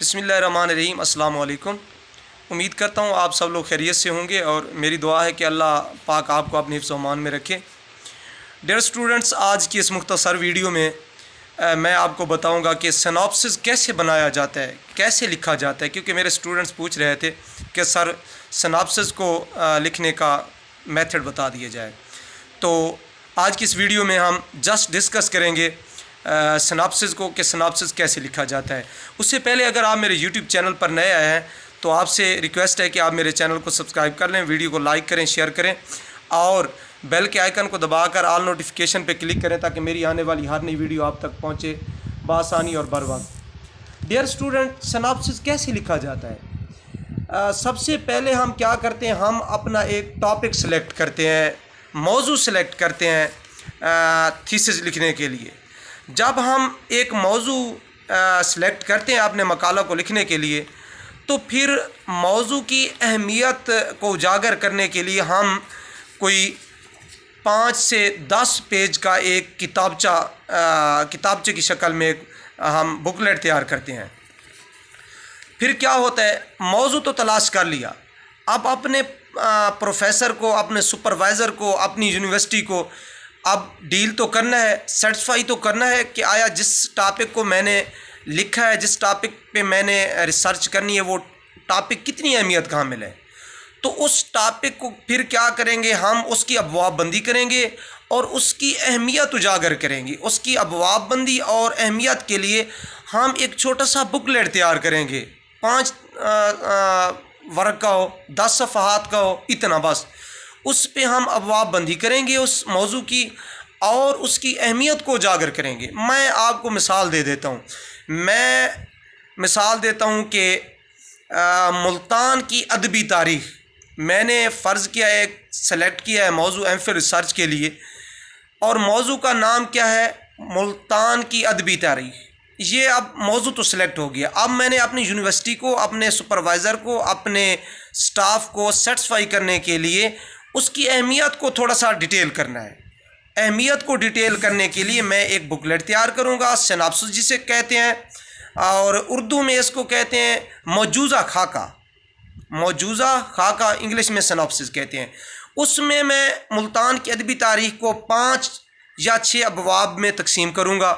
बिस्मिल्लाहिर्रहमानिर्रहीम। अस्सलाम वालेकुम। उम्मीद करता हूँ आप सब लोग खैरियत से होंगे और मेरी दुआ है कि अल्लाह पाक आपको अपने हिफ्ज़ व अमान में रखे। डियर स्टूडेंट्स, आज की इस मुख्तसर वीडियो में मैं आपको बताऊंगा कि सिनॉप्सिस कैसे बनाया जाता है, कैसे लिखा जाता है, क्योंकि मेरे स्टूडेंट्स पूछ रहे थे कि सर सिनॉप्सिस को लिखने का मेथड बता दिया जाए। तो आज की इस वीडियो में हम जस्ट डिस्कस करेंगे सिनॉप्सिस को कि सिनॉप्सिस कैसे लिखा जाता है। उससे पहले अगर आप मेरे यूट्यूब चैनल पर नए आए हैं तो आपसे रिक्वेस्ट है कि आप मेरे चैनल को सब्सक्राइब कर लें, वीडियो को लाइक करें, शेयर करें और बेल के आइकन को दबाकर ऑल नोटिफिकेशन पे क्लिक करें ताकि मेरी आने वाली हर नई वीडियो आप तक पहुंचे बआसानी और बर वक्त। डियर स्टूडेंट, सिनॉप्सिस कैसे लिखा जाता है? सबसे पहले हम क्या करते हैं, हम अपना एक टॉपिक सेलेक्ट करते हैं, मौजू सेलेक्ट करते हैं थीसिस लिखने के लिए। जब हम एक मौजू सेलेक्ट करते हैं अपने मकाला को लिखने के लिए, तो फिर मौजू की अहमियत को उजागर करने के लिए हम कोई 5 से 10 पेज का एक किताबचे की शक्ल में हम बुकलेट तैयार करते हैं। फिर क्या होता है, मौजू तो तलाश कर लिया, अब अपने प्रोफेसर को, अपने सुपरवाइज़र को, अपनी यूनिवर्सिटी को अब डील तो करना है, सेटिस्फाई तो करना है कि आया जिस टॉपिक को मैंने लिखा है, जिस टॉपिक पे मैंने रिसर्च करनी है, वो टॉपिक कितनी अहमियत कहाँ मिले। तो उस टॉपिक को फिर क्या करेंगे, हम उसकी अबवाब बंदी करेंगे और उसकी अहमियत उजागर करेंगे। उसकी अबवाब बंदी और अहमियत के लिए हम एक छोटा सा बुकलेट तैयार करेंगे, 5 वर्ग का हो, 10 सफ़हात का हो, इतना बस। उस पे हम अबवाब बंदी करेंगे उस मौजू की और उसकी अहमियत को उजागर करेंगे। मैं आपको मिसाल दे देता हूँ। मैं मिसाल देता हूँ कि मुल्तान की अदबी तारीख़ मैंने फ़र्ज़ किया है, सेलेक्ट किया है मौजू एमफिल रिसर्च के लिए, और मौजू का नाम क्या है, मुल्तान की अदबी तारीख़। ये अब मौजू तो सिलेक्ट हो गया। अब मैंने अपनी यूनिवर्सिटी को, अपने सुपरवाइज़र को, अपने स्टाफ को सेटिस्फाई करने के लिए उसकी अहमियत को थोड़ा सा डिटेल करना है। अहमियत को डिटेल करने के लिए मैं एक बुकलेट तैयार करूँगा, सिनॉप्सिस जिसे कहते हैं, और उर्दू में इसको कहते हैं मौजूज़ा खाका। मौजूज़ा खाका इंग्लिश में सिनॉप्सिस कहते हैं। उसमें मैं मुल्तान की अदबी तारीख़ को 5 या 6 अबवाब में तकसीम करूँगा।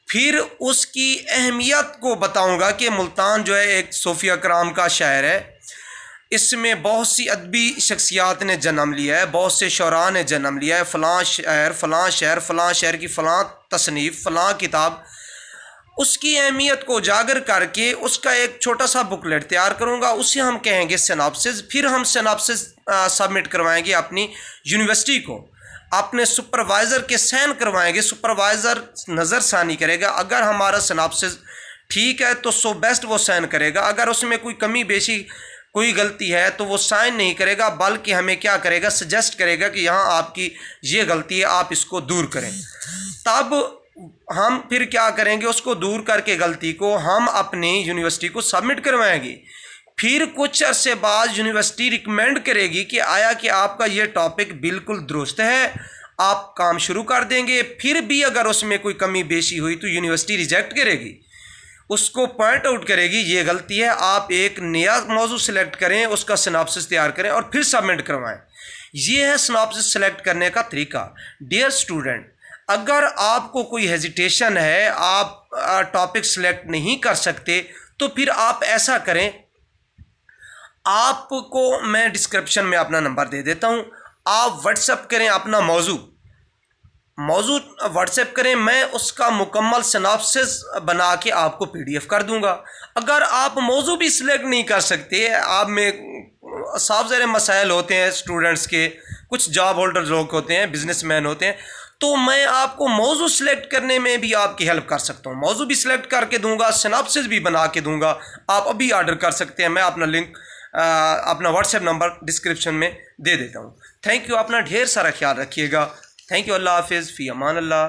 फिर उसकी अहमियत को बताऊँगा कि मुल्तान जो है एक सूफिया कराम का शहर है, इसमें बहुत सी अदबी शख्सियात ने जन्म लिया है, बहुत से शौरा ने जन्म लिया है, फ़लाँ शहर फ़लाँ शहर फ़लाँ शहर की फ़लाँ तसनीफ़ फ़लाँ किताब। उसकी अहमियत को उजागर करके उसका एक छोटा सा बुकलेट तैयार करूँगा, उसे हम कहेंगे सिनॉप्सिस। फिर हम सिनॉप्सिस सबमिट करवाएंगे अपनी यूनिवर्सिटी को, अपने सुपरवाइज़र के साइन करवाएंगे। सुपरवाइज़र नज़रसानी करेगा, अगर हमारा सिनॉप्सिस ठीक है तो सो बेस्ट वो साइन करेगा, अगर उसमें कोई कमी बेशी, कोई गलती है तो वो साइन नहीं करेगा, बल्कि हमें क्या करेगा, सजेस्ट करेगा कि यहाँ आपकी ये गलती है, आप इसको दूर करें। तब हम फिर क्या करेंगे, उसको दूर करके गलती को हम अपनी यूनिवर्सिटी को सबमिट करवाएंगे। फिर कुछ अरसे बाद यूनिवर्सिटी रिकमेंड करेगी कि आया कि आपका ये टॉपिक बिल्कुल दुरुस्त है, आप काम शुरू कर देंगे। फिर भी अगर उसमें कोई कमी बेशी हुई तो यूनिवर्सिटी रिजेक्ट करेगी, उसको पॉइंट आउट करेगी ये गलती है, आप एक नया मौजू सेलेक्ट करें, उसका सिनॉप्सिस तैयार करें और फिर सबमिट करवाएं। ये है सिनॉप्सिस सेलेक्ट करने का तरीका। डियर स्टूडेंट, अगर आपको कोई हेजिटेशन है, आप टॉपिक सेलेक्ट नहीं कर सकते, तो फिर आप ऐसा करें, आपको मैं डिस्क्रिप्शन में अपना नंबर दे देता हूँ, आप व्हाट्सएप करें अपना मौजू व्हाट्सएप करें, मैं उसका मुकम्मल सिनॉप्सिस बना के आपको PDF कर दूंगा। अगर आप मौजू भी सिलेक्ट नहीं कर सकते, आप में साफ ज़ाहिर मसाइल होते हैं स्टूडेंट्स के, कुछ जॉब होल्डर लोग होते हैं, बिजनेसमैन होते हैं, तो मैं आपको मौजू सिलेक्ट करने में भी आपकी हेल्प कर सकता हूँ। मौजू भी सिलेक्ट करके दूंगा, सिनॉप्सिस भी बना के दूंगा, आप अभी ऑर्डर कर सकते हैं। मैं अपना लिंक, अपना व्हाट्सएप नंबर डिस्क्रिप्शन में दे देता हूँ। थैंक यू, अपना ढेर सारा ख्याल रखिएगा। थैंक यू, अल्लाह हाफिज़, फ़ी अमान अल्लाह।